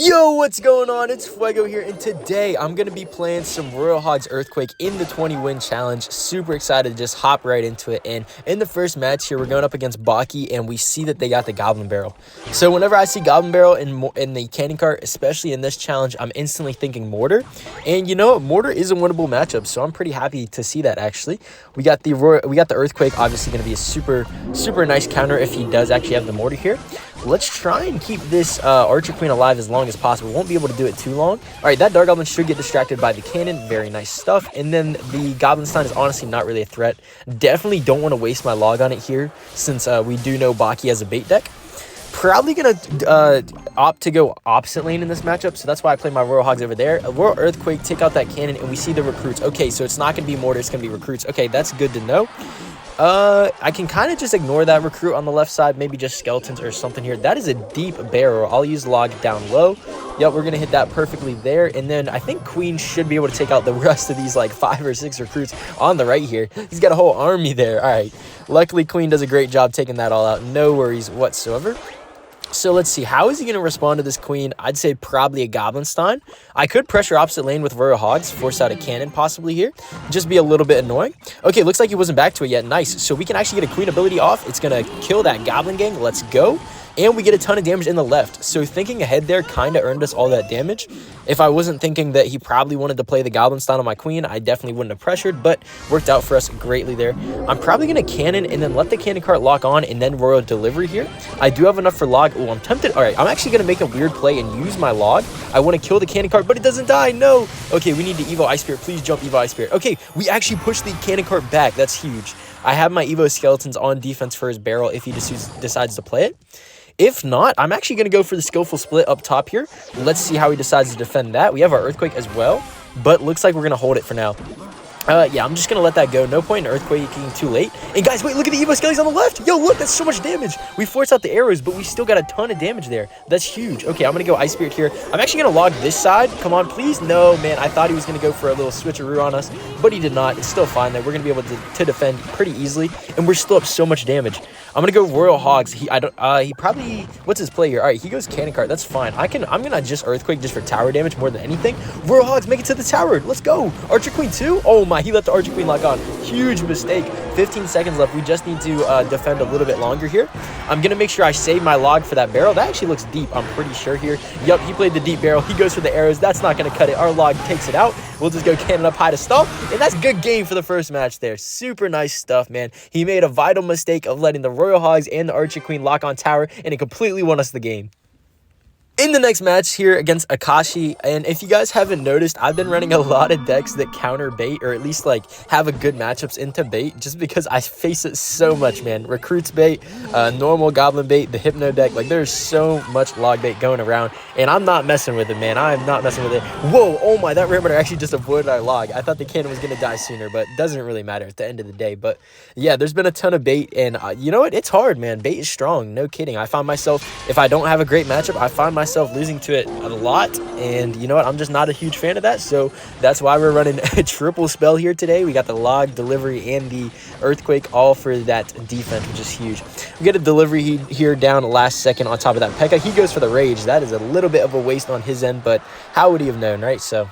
Yo, what's going on? It's Fuego here, and today I'm going to be playing some Royal Hogs Earthquake in the 20-win challenge. Super excited to just hop right into it. And in the first match here, we're going up against Baki, and we see that they got the Goblin Barrel. So whenever I see Goblin Barrel in the cannon cart, especially in this challenge, I'm instantly thinking Mortar. And you know what? Mortar is a winnable matchup, so I'm pretty happy to see that, actually. We got the Earthquake, obviously going to be a super nice counter if he does actually have the Mortar here. Let's try and keep this Archer Queen alive as long as possible. Won't be able to do it too long. All right, that Dark Goblin should get distracted by the cannon. Very nice stuff. And then the Goblin Stein is honestly not really a threat. Definitely don't want to waste my log on it here since we do know Baki has a bait deck. Probably going to opt to go opposite lane in this matchup, so that's why I play my Royal Hogs over there. A Royal Earthquake, take out that cannon, and we see the recruits. Okay, so it's not going to be Mortar, it's going to be recruits. Okay, that's good to know. I can kind of just ignore that recruit on the left side, maybe just skeletons or something here. That is a deep barrel. I'll use log down low. Yep, we're going to hit that perfectly there. And then I think Queen should be able to take out the rest of these like 5 or 6 recruits on the right here. He's got a whole army there. All right. Luckily, Queen does a great job taking that all out. No worries whatsoever. So let's see, how is he going to respond to this Queen? I'd say probably a Goblin Stein. I could pressure opposite lane with Royal Hogs, force out a cannon possibly here. Just be a little bit annoying. Okay, looks like he wasn't back to it yet. Nice. So we can actually get a Queen ability off. It's going to kill that Goblin gang. Let's go. And we get a ton of damage in the left. So thinking ahead there kind of earned us all that damage. If I wasn't thinking that he probably wanted to play the Goblin Stein on my Queen, I definitely wouldn't have pressured, but worked out for us greatly there. I'm probably going to cannon and then let the cannon cart lock on and then Royal Delivery here. I do have enough for log. Oh, I'm tempted. All right, I'm actually going to make a weird play and use my log. I want to kill the cannon cart, but it doesn't die. No. Okay, we need the Evo Ice Spirit. Please jump Evo Ice Spirit. Okay, we actually pushed the cannon cart back. That's huge. I have my Evo Skeletons on defense for his barrel if he decides to play it. If not, I'm actually going to go for the skillful split up top here. Let's see how he decides to defend that. We have our Earthquake as well, but looks like we're going to hold it for now. Yeah, I'm just going to let that go. No point in Earthquaking too late. And guys, wait, look at the Evo Skellies on the left. Yo, look, that's so much damage. We forced out the arrows, but we still got a ton of damage there. That's huge. Okay, I'm going to go Ice Spirit here. I'm actually going to log this side. Come on, please. No, man, I thought he was going to go for a little switcheroo on us, but he did not. It's still fine there. We're going to be able to defend pretty easily, and we're still up so much damage. I'm going to go Royal Hogs. He probably, what's his play here? All right, he goes Cannon Cart. That's fine. I'm going to just Earthquake just for tower damage more than anything. Royal Hogs, make it to the tower. Let's go. Archer Queen 2. Oh my, he let the Archer Queen lock on. Huge mistake. 15 seconds left. We just need to defend a little bit longer here. I'm going to make sure I save my log for that barrel. That actually looks deep, I'm pretty sure here. Yup, he played the deep barrel. He goes for the arrows. That's not going to cut it. Our log takes it out. We'll just go cannon up high to stop. And that's good game for the first match there. Super nice stuff, man. He made a vital mistake of letting the Royal Hogs and the Archer Queen lock on tower, and it completely won us the game. In the next match here against Akashi, and if you guys haven't noticed, I've been running a lot of decks that counter bait, or at least like have a good matchups into bait, just because I face it so much, man. Recruits bait, normal goblin bait, the hypno deck, like there's so much log bait going around, and I'm not messing with it, man. I'm not messing with it. Whoa, oh my, that Riveter actually just avoided our log. I thought the cannon was going to die sooner, but it doesn't really matter at the end of the day. But yeah, there's been a ton of bait, and you know what? It's hard, man. Bait is strong, no kidding. I find myself, if I don't have a great matchup, I find myself losing to it a lot, and you know what, I'm just not a huge fan of that, so that's why we're running a triple spell here today. We got the log, delivery, and the Earthquake all for that defense, which is huge. We get a delivery here down last second on top of that Pekka. He goes for the rage. That is a little bit of a waste on his end, but how would he have known, right? So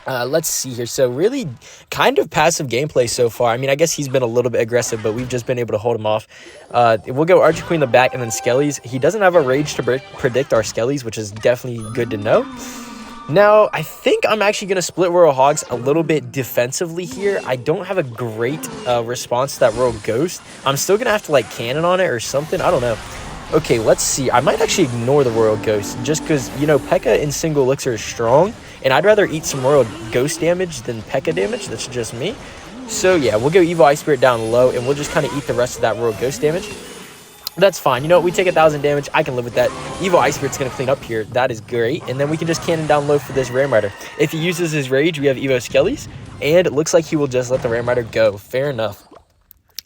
let's see here. So really kind of passive gameplay so far. I mean, I guess he's been a little bit aggressive, but we've just been able to hold him off. We'll go Archer Queen in the back and then Skellies. He doesn't have a rage to predict our Skellies, which is definitely good to know. Now, I think I'm actually going to split Royal Hogs a little bit defensively here. I don't have a great response to that Royal Ghost. I'm still going to have to like cannon on it or something. I don't know. Okay, let's see. I might actually ignore the Royal Ghost just because, you know, Pekka in single elixir is strong, and I'd rather eat some Royal Ghost damage than Pekka damage. That's just me. So, yeah, we'll go Evo Ice Spirit down low, and we'll just kind of eat the rest of that Royal Ghost damage. That's fine. You know what? We take 1,000 damage. I can live with that. Evo Ice Spirit's going to clean up here. That is great. And then we can just cannon down low for this Ram Rider. If he uses his rage, we have Evo Skellies, and it looks like he will just let the Ram Rider go. Fair enough.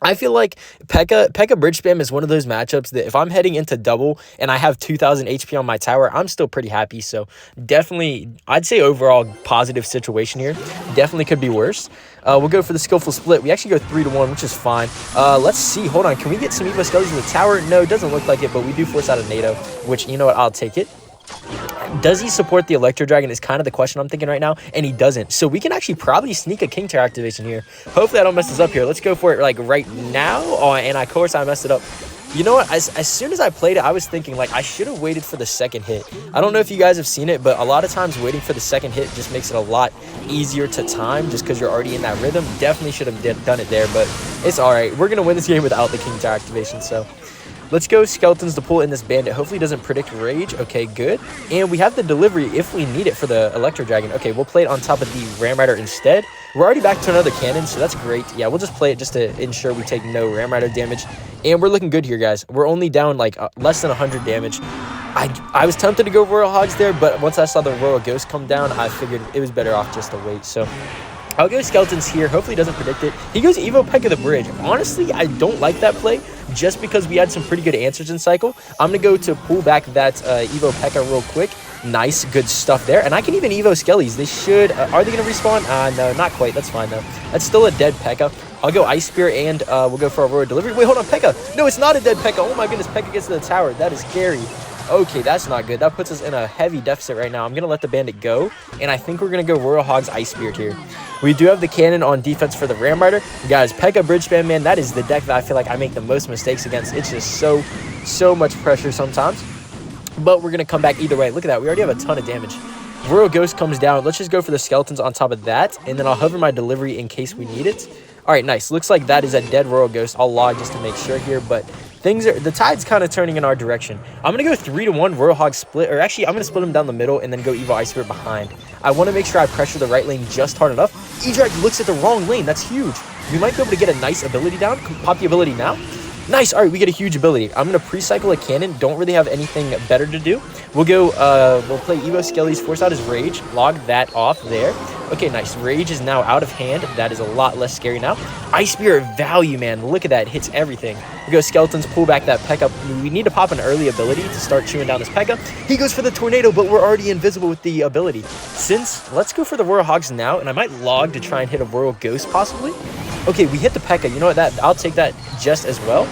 I feel like Pekka Bridgespam is one of those matchups that if I'm heading into double and I have 2,000 HP on my tower, I'm still pretty happy. So definitely, I'd say overall positive situation here. Definitely could be worse. We'll go for the skillful split. We actually go 3-1, which is fine. Let's see. Hold on. Can we get some Evo Skellies in the tower? No, it doesn't look like it, but we do force out a NATO, which, you know what, I'll take it. Does he support the Electro Dragon is kind of the question I'm thinking right now, and he doesn't. So we can actually probably sneak a King Tower activation here. Hopefully I don't mess this up here. Let's go for it like right now. Oh, and of course I messed it up. You know what? As soon as I played it, I was thinking, like, I should have waited for the second hit. I don't know if you guys have seen it, but a lot of times waiting for the second hit just makes it a lot easier to time just because you're already in that rhythm. Definitely should have done it there, but it's all right. We're going to win this game without the King Tower activation, so... Let's go Skeletons to pull in this Bandit. Hopefully it doesn't predict Rage. Okay, good. And we have the delivery if we need it for the Electro Dragon. Okay, we'll play it on top of the Ram Rider instead. We're already back to another cannon, so that's great. Yeah, we'll just play it just to ensure we take no Ram Rider damage. And we're looking good here, guys. We're only down like less than 100 damage. I was tempted to go Royal Hogs there, but once I saw the Royal Ghost come down, I figured it was better off just to wait. So I'll go Skeletons here. Hopefully he doesn't predict it. He goes Evo Pekka the Bridge. Honestly, I don't like that play just because we had some pretty good answers in cycle. I'm going to go to pull back that Evo Pekka real quick. Nice, good stuff there. And I can even Evo Skellies. They should... are they going to respawn? No, not quite. That's fine, though. That's still a dead Pekka. I'll go Ice Spear, and we'll go for a Royal Delivery. Wait, hold on, Pekka. No, it's not a dead Pekka. Oh, my goodness. Pekka gets to the tower. That is scary. Okay, that's not good. That puts us in a heavy deficit right now. I'm going to let the Bandit go, and I think we're going to go Royal Hogs Ice Spear here. We do have the cannon on defense for the Ram Rider. Guys, Pekka Bridgespam, man, that is the deck that I feel like I make the most mistakes against. It's just so much pressure sometimes. But we're going to come back either way. Look at that. We already have a ton of damage. Royal Ghost comes down. Let's just go for the Skeletons on top of that, and then I'll hover my delivery in case we need it. All right, nice. Looks like that is a dead Royal Ghost. I'll log just to make sure here, but... the tide's kind of turning in our direction. I'm going to go 3-1 Royal Hog split, or actually, I'm going to split them down the middle and then go Evo Ice Spirit behind. I want to make sure I pressure the right lane just hard enough. E-Drag looks at the wrong lane. That's huge. We might be able to get a nice ability down. Pop the ability now. Nice. All right, we get a huge ability. I'm going to pre-cycle a cannon. Don't really have anything better to do. We'll go, we'll play Evo Skellies, force out his Rage, log that off there. Okay, nice. Rage is now out of hand. That is a lot less scary now. Ice Spear value, man. Look at that. Hits everything. We go Skeletons, pull back that Pekka. We need to pop an early ability to start chewing down this Pekka. He goes for the Tornado, but we're already invisible with the ability. Let's go for the Royal Hogs now, and I might log to try and hit a Royal Ghost possibly. Okay, we hit the Pekka. You know what? I'll take that just as well.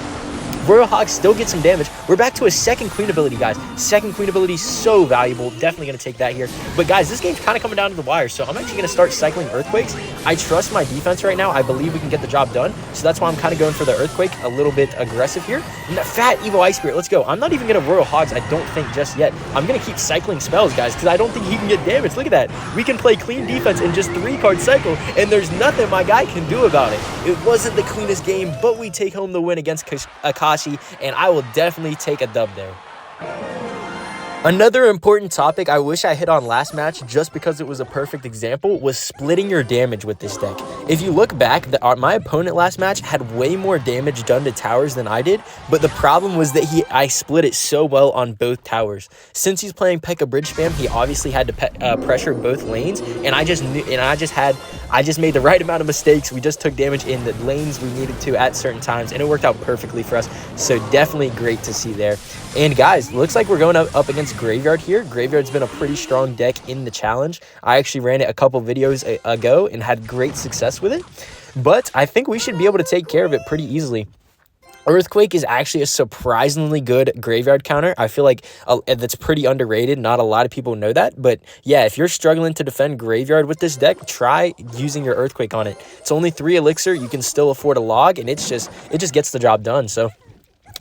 Royal Hogs still get some damage. We're back to a second Queen ability, guys. Second Queen ability, so valuable. Definitely going to take that here. But, guys, this game's kind of coming down to the wire, so I'm actually going to start cycling Earthquakes. I trust my defense right now. I believe we can get the job done, so that's why I'm kind of going for the Earthquake, a little bit aggressive here. And that fat Evo Ice Spirit, let's go. I'm not even going to Royal Hogs, I don't think, just yet. I'm going to keep cycling spells, guys, because I don't think he can get damage. Look at that. We can play clean defense in just 3-card cycle, and there's nothing my guy can do about it. It wasn't the cleanest game, but we take home the win against Akashi, and I will definitely take a dub there. Another important topic I wish I hit on last match just because it was a perfect example was splitting your damage with this deck. If you look back, my opponent last match had way more damage done to towers than I did, but the problem was that I split it so well on both towers. Since he's playing Pekka Bridgespam, he obviously had to pressure both lanes, and I just made the right amount of mistakes. We just took damage in the lanes we needed to at certain times, and it worked out perfectly for us. So definitely great to see there. And guys, looks like we're going up against Graveyard here. Graveyard's been a pretty strong deck in the challenge. I actually ran it a couple videos ago and had great success with it. But I think we should be able to take care of it pretty easily. Earthquake is actually a surprisingly good graveyard counter. I feel like that's pretty underrated. Not a lot of people know that. But yeah, if you're struggling to defend graveyard with this deck, try using your Earthquake on it. It's only 3 elixir. You can still afford a log, and it just gets the job done. So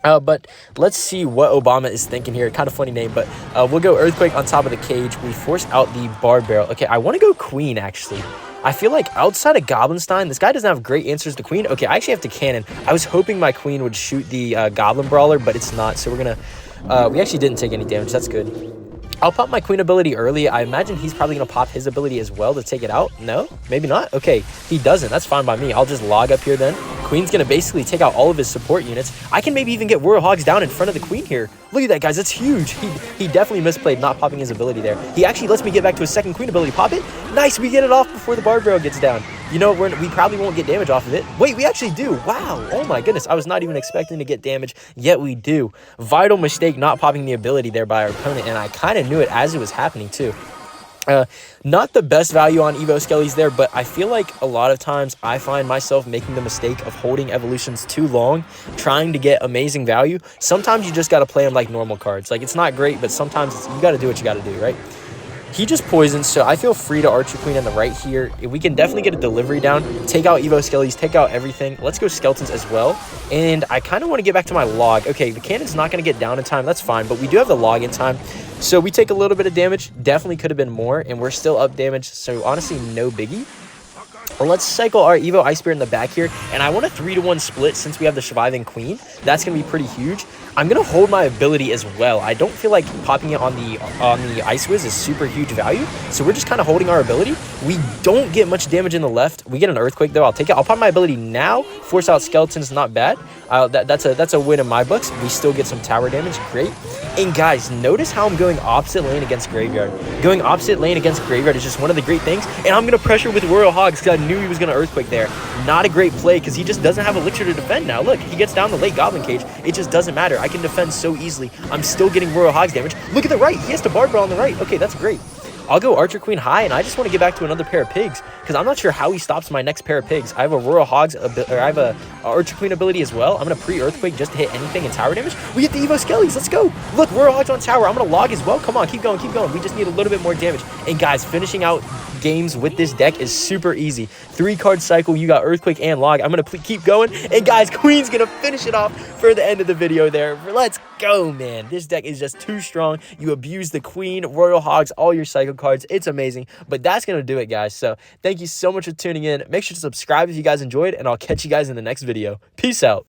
but let's see what Obama is thinking here. Kind of funny name, but we'll go Earthquake on top of the cage. We force out the Bar Barrel. Okay, I want to go Queen, actually. I feel like outside of Goblinstein, this guy doesn't have great answers to Queen. Okay, I actually have to Cannon. I was hoping my Queen would shoot the Goblin Brawler, but it's not. So we're going to... we actually didn't take any damage. That's good. I'll pop my Queen ability early. I imagine he's probably going to pop his ability as well to take it out. No? Maybe not? Okay, he doesn't. That's fine by me. I'll just log up here then. Queen's going to basically take out all of his support units. I can maybe even get Royal Hogs down in front of the Queen here. Look at that, guys. That's huge. He definitely misplayed not popping his ability there. He actually lets me get back to his second Queen ability. Pop it. Nice. We get it off before the Bar Barrel gets down. You know, we probably won't get damage off of it. Wait, we actually do. Wow. Oh, my goodness. I was not even expecting to get damage, yet we do. Vital mistake not popping the ability there by our opponent, and I kind of knew it as it was happening, too. Not the best value on Evo Skellies there, but I feel like a lot of times I find myself making the mistake of holding evolutions too long, trying to get amazing value. Sometimes you just got to play them like normal cards. Like, it's not great, but sometimes you got to do what you got to do, right? He just poisons, so I feel free to Archer Queen on the right here. We can definitely get a delivery down, take out Evo Skellies, take out everything. Let's go Skeletons as well. And I kind of want to get back to my log. Okay, the cannon's not going to get down in time. That's fine, but we do have the log in time. So we take a little bit of damage. Definitely could have been more, and we're still up damage. So honestly, no biggie. Well, let's cycle our Evo Ice Spirit in the back here, and I want a 3-to-1 split since we have the surviving queen. That's going to be pretty huge. I'm going to hold my ability as well. I don't feel like popping it on the Ice Wiz is super huge value, so we're just kind of holding our ability. We don't get much damage in the left. We get an Earthquake, though. I'll take it. I'll pop my ability now. Force out Skeletons, not bad. That's a win in my books. We still get some tower damage. Great. And guys, notice how I'm going opposite lane against Graveyard. Going opposite lane against Graveyard is just one of the great things. And I'm going to pressure with Royal Hogs because I knew he was going to Earthquake there. Not a great play because he just doesn't have Elixir to defend now. Look, he gets down the late Goblin Cage. It just doesn't matter. I can defend so easily. I'm still getting Royal Hogs damage. Look at the right. He has to Barbell on the right. Okay, that's great. I'll go Archer Queen high, and I just want to get back to another pair of pigs because I'm not sure how he stops my next pair of pigs. I have a Royal Hogs, or I have a Archer Queen ability as well. I'm going to pre-Earthquake just to hit anything in tower damage. We get the Evo Skellies. Let's go. Look, Royal Hogs on tower. I'm going to log as well. Come on, keep going, keep going. We just need a little bit more damage. And guys, finishing out games with this deck is super easy. 3-card cycle, you got Earthquake and log. I'm going to keep going. And guys, Queen's going to finish it off for the end of the video there. Let's go, man. This deck is just too strong. You abuse the Queen, Royal Hogs, all your cycle cards. It's amazing. But that's going to do it, guys. So thank you so much for tuning in. Make sure to subscribe if you guys enjoyed, and I'll catch you guys in the next video. Peace out.